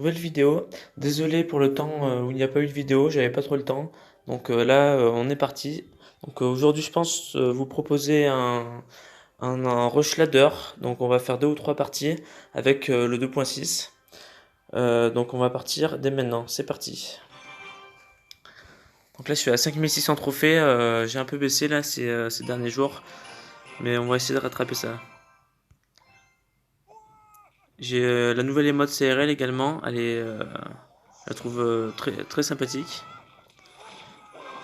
Nouvelle vidéo. Désolé pour le temps où il n'y a pas eu de vidéo, j'avais pas trop le temps. Donc là, on est parti. Donc aujourd'hui, je pense vous proposer un rush ladder. Donc on va faire deux ou trois parties avec le 2.6. Donc on va partir dès maintenant. C'est parti. Donc là, je suis à 5600 trophées. J'ai un peu baissé là ces derniers jours, mais on va essayer de rattraper ça. J'ai la nouvelle emote CRL également. Je la trouve très très sympathique.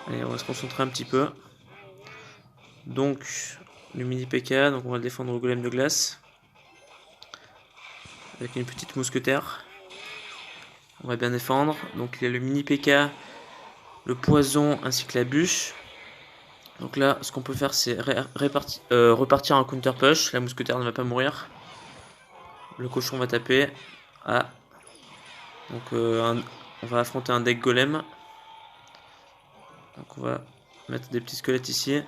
Allez, on va se concentrer un petit peu. Donc, le mini PK, donc on va le défendre au golem de glace. Avec une petite mousquetaire. On va bien défendre. Donc il y a le mini PK, le poison ainsi que la bûche. Donc là, ce qu'on peut faire, c'est repartir en counter push. La mousquetaire ne va pas mourir. Le cochon va taper. Ah. Donc on va affronter un deck golem. Donc on va mettre des petits squelettes ici.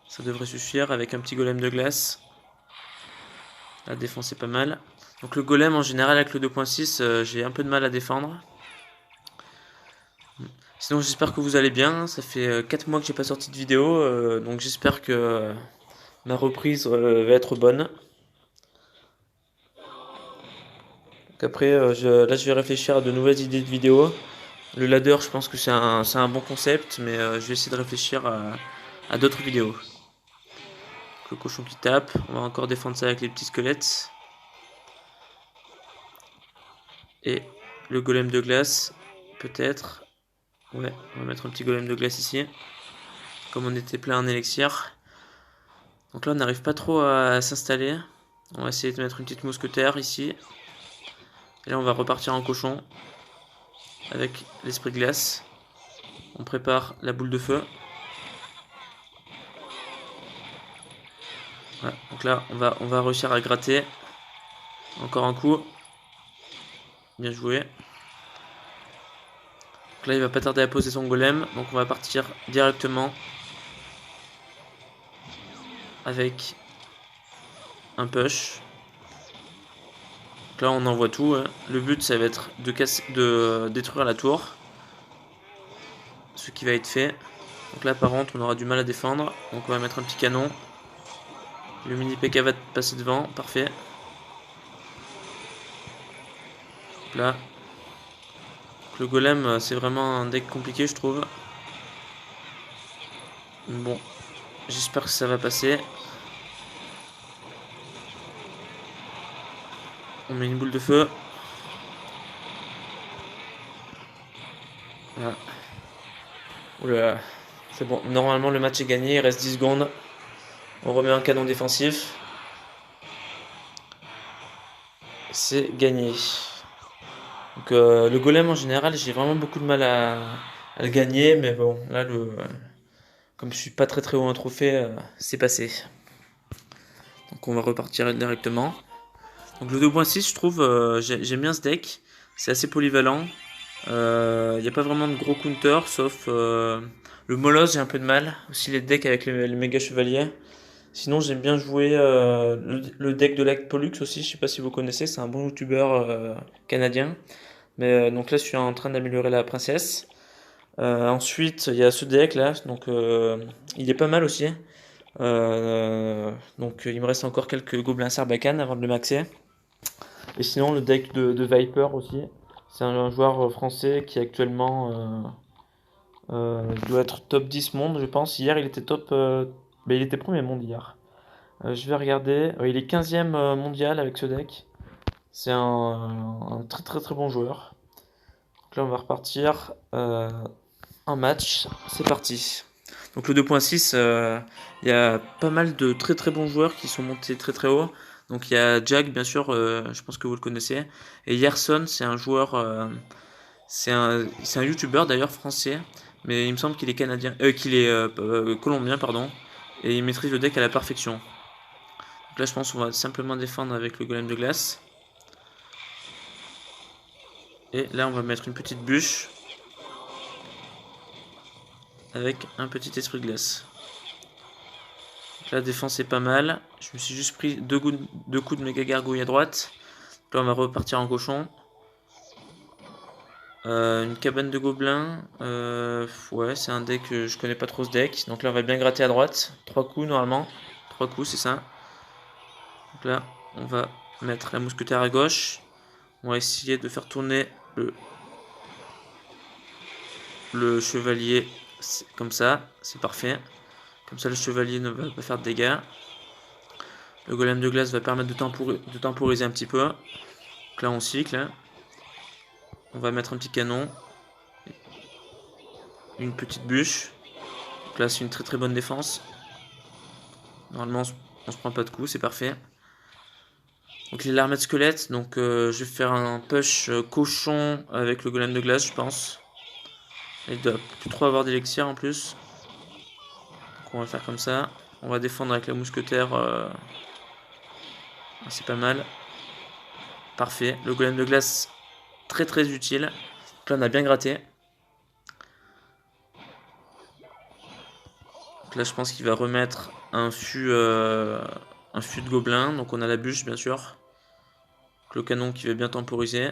Ça devrait suffire avec un petit golem de glace. La défense est pas mal. Donc le golem en général avec le 2.6 j'ai un peu de mal à défendre. Sinon j'espère que vous allez bien. Ça fait 4 mois que j'ai pas sorti de vidéo. Donc j'espère que ma reprise va être bonne. Donc après là je vais réfléchir à de nouvelles idées de vidéos. Le ladder je pense que c'est un bon concept. Mais je vais essayer de réfléchir à d'autres vidéos. Le cochon qui tape. On va encore défendre ça avec les petits squelettes. Et le golem de glace. Peut-être. Ouais, on va mettre un petit golem de glace ici. Comme on était plein en élixir. Donc là on n'arrive pas trop à s'installer. On va essayer de mettre une petite mousquetaire ici. Et là on va repartir en cochon. Avec l'esprit de glace. On prépare la boule de feu. Voilà, donc là on va réussir à gratter. Encore un coup. Bien joué. Donc là il va pas tarder à poser son golem. Donc on va partir directement. Avec un push. Donc là on envoie tout. Hein. Le but ça va être de détruire la tour. Ce qui va être fait. Donc là par contre on aura du mal à défendre. Donc on va mettre un petit canon. Le mini PK va passer devant. Parfait. Donc là. Donc le golem c'est vraiment un deck compliqué je trouve. Bon. J'espère que ça va passer. On met une boule de feu. Voilà. Oula. C'est bon. Normalement le match est gagné. Il reste 10 secondes. On remet un canon défensif. C'est gagné. Donc le golem en général j'ai vraiment beaucoup de mal à le gagner. Mais bon là comme je suis pas très haut en trophée c'est passé. Donc on va repartir directement. Donc le 2.6 je trouve j'aime bien ce deck. C'est assez polyvalent. Il n'y a pas vraiment de gros counter sauf le Molosse j'ai un peu de mal. Aussi les decks avec les méga chevaliers. Sinon j'aime bien jouer le deck de Lac Pollux aussi. Je sais pas si vous connaissez. C'est un bon youtubeur canadien. Mais donc là je suis en train d'améliorer la princesse. Ensuite il y a ce deck là. Donc il est pas mal aussi. Donc il me reste encore quelques gobelins sarbacane avant de le maxer. Et sinon le deck de Viper aussi. C'est un joueur français qui actuellement doit être top 10 monde je pense. Hier il était top... ben, il était premier monde hier. Je vais regarder. Il est 15e mondial avec ce deck. C'est un très bon joueur. Donc là on va repartir en match. C'est parti. Donc le 2.6, il y a pas mal de très bons joueurs qui sont montés très haut. Donc il y a Jack, bien sûr, je pense que vous le connaissez. Et Yerson, c'est un joueur, c'est un youtubeur d'ailleurs français, mais il me semble qu'il est canadien, qu'il est colombien, pardon. Et il maîtrise le deck à la perfection. Donc là je pense qu'on va simplement défendre avec le golem de glace. Et là on va mettre une petite bûche. Avec un petit esprit de glace. Donc la défense est pas mal. Je me suis juste pris deux coups de méga gargouille à droite. Donc là on va repartir en cochon. Une cabane de gobelins. Ouais, c'est un deck, je connais pas trop ce deck. Donc là, on va bien gratter à droite. 3 coups normalement. 3 coups, c'est ça. Donc là, on va mettre la mousquetaire à gauche. On va essayer de faire tourner le chevalier comme ça. C'est parfait. Comme ça, le chevalier ne va pas faire de dégâts. Le golem de glace va permettre de temporiser un petit peu. Donc là, on cycle. On va mettre un petit canon. Une petite bûche. Donc là, c'est une très très bonne défense. Normalement, on se prend pas de coups, c'est parfait. Donc les larmes de squelette, donc je vais faire un push cochon avec le golem de glace, je pense. Il doit plus trop avoir d'élixir en plus. Donc on va faire comme ça. On va défendre avec la mousquetaire. C'est pas mal. Parfait. Le golem de glace, très très utile. Donc là, on a bien gratté. Donc là, je pense qu'il va remettre un fût de gobelin. Donc on a la bûche, bien sûr. Donc, le canon qui va bien temporiser.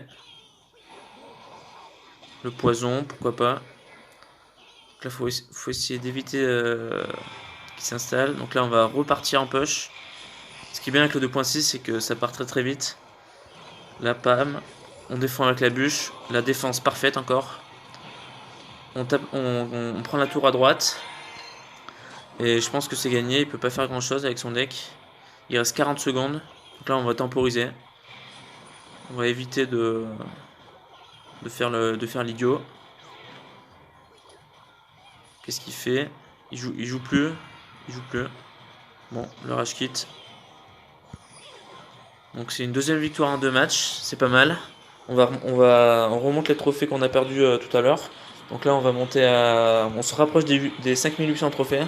Le poison, pourquoi pas. Donc là, faut essayer d'éviter qu'il s'installe. Donc là, on va repartir en push. Ce qui est bien avec le 2.6, c'est que ça part très très vite. Là, pam. On défend avec la bûche. La défense parfaite encore. On prend la tour à droite. Et je pense que c'est gagné. Il peut pas faire grand chose avec son deck. Il reste 40 secondes. Donc là, on va temporiser. On va éviter de faire l'idiot. Qu'est-ce qu'il fait? Il joue plus. Il joue plus. Bon, le rage quitte. Donc c'est une deuxième victoire en 2 matchs, c'est pas mal. On remonte les trophées qu'on a perdus tout à l'heure. Donc là on se rapproche des 5800 trophées.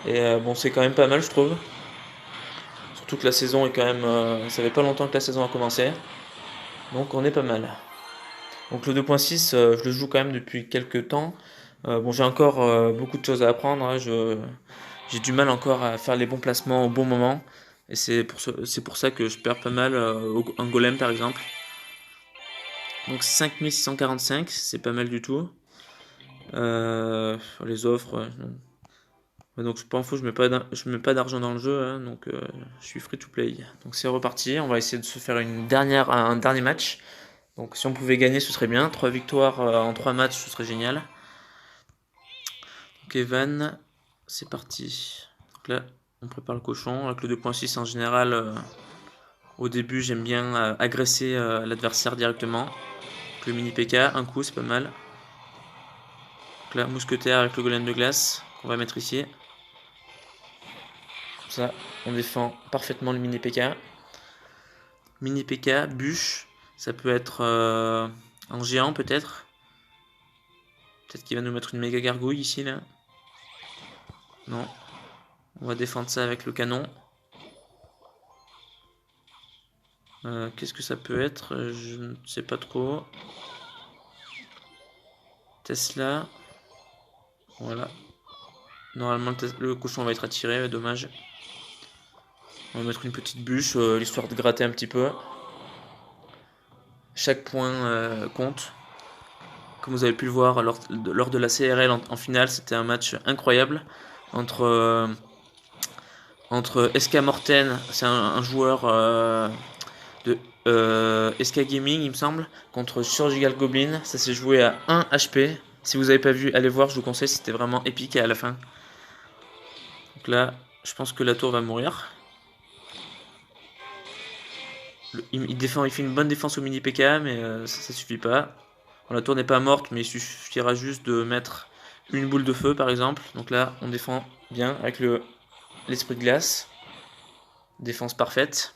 Et bon, c'est quand même pas mal, je trouve. Surtout que la saison est quand même, ça fait pas longtemps que la saison a commencé. Donc on est pas mal. Donc le 2.6, je le joue quand même depuis quelques temps. Bon, j'ai encore beaucoup de choses à apprendre, hein. J'ai du mal encore à faire les bons placements au bon moment. Et c'est pour ça que je perds pas mal en golem par exemple. Donc 5645, c'est pas mal du tout. Les offres. Donc pour info, je mets pas d'argent dans le jeu, hein, donc je suis free to play. Donc c'est reparti, on va essayer de se faire un dernier match. Donc si on pouvait gagner, ce serait bien. 3 victoires en 3 matchs, ce serait génial. Donc Evan, c'est parti. Donc là, on prépare le cochon. Avec le 2.6 en général, au début, j'aime bien agresser l'adversaire directement. Donc le mini PK, un coup, c'est pas mal. Donc là, mousquetaire avec le golem de glace qu'on va mettre ici. Comme ça, on défend parfaitement le mini PK. Mini PK, bûche, ça peut être en géant peut-être. Peut-être qu'il va nous mettre une méga gargouille ici là. Non. On va défendre ça avec le canon. Qu'est-ce que ça peut être? Je ne sais pas trop. Tesla. Voilà. Normalement le cochon va être attiré, dommage. On va mettre une petite bûche, l'histoire de gratter un petit peu. Chaque point compte. Comme vous avez pu le voir lors de la CRL en finale, c'était un match incroyable entre SK Morten, c'est un joueur de SK Gaming, il me semble, contre Surgical Goblin. Ça s'est joué à 1 HP. Si vous n'avez pas vu, allez voir, je vous conseille, c'était vraiment épique à la fin. Donc là, je pense que la tour va mourir. Il fait une bonne défense au mini PK, mais ça suffit pas. Bon, la tour n'est pas morte, mais il suffira juste de mettre une boule de feu par exemple. Donc là, on défend bien avec l'esprit de glace. Défense parfaite.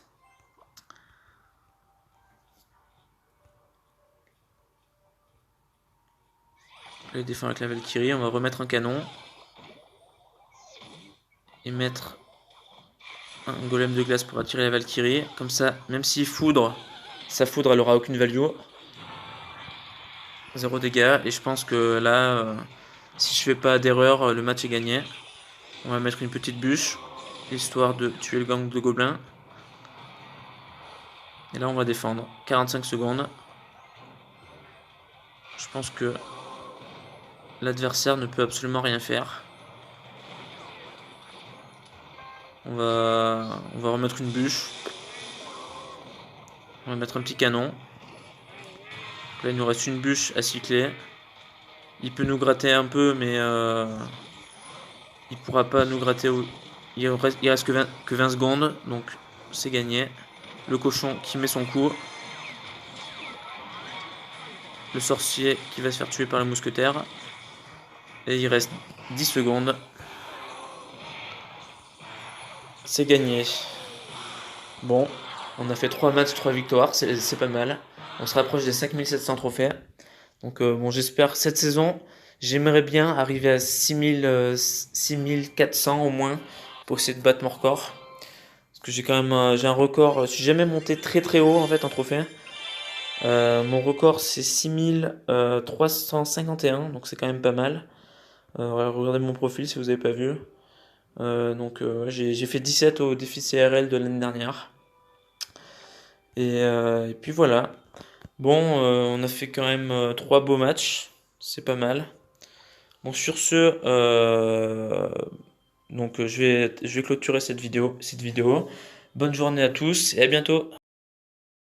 Là, il défend avec la Valkyrie. On va remettre un canon. Et mettre un golem de glace pour attirer la Valkyrie. Comme ça, même s'il foudre, sa foudre, elle aura aucune value. 0 dégâts. Et je pense que là, si je fais pas d'erreur, le match est gagné. On va mettre une petite bûche, histoire de tuer le gang de gobelins. Et là, on va défendre. 45 secondes. Je pense que l'adversaire ne peut absolument rien faire. On va remettre une bûche. On va mettre un petit canon. Là, il nous reste une bûche à cycler. Il peut nous gratter un peu, mais il pourra pas nous gratter. Il reste que 20 secondes, donc c'est gagné. Le cochon qui met son coup. Le sorcier qui va se faire tuer par le mousquetaire. Et il reste 10 secondes. C'est gagné. Bon, on a fait 3 matchs, 3 victoires, c'est pas mal. On se rapproche des 5700 trophées. Donc bon, j'espère cette saison, j'aimerais bien arriver à 6400 au moins pour essayer de battre mon record. Parce que j'ai quand même j'ai un record, je suis jamais monté très très haut en fait en trophée. Mon record c'est 6351, donc c'est quand même pas mal. Regardez mon profil si vous avez pas vu. J'ai fait 17 au défi CRL de l'année dernière. Et puis voilà. Bon, on a fait quand même 3 beaux matchs. C'est pas mal. Bon, sur ce, je vais clôturer cette vidéo. Bonne journée à tous et à bientôt.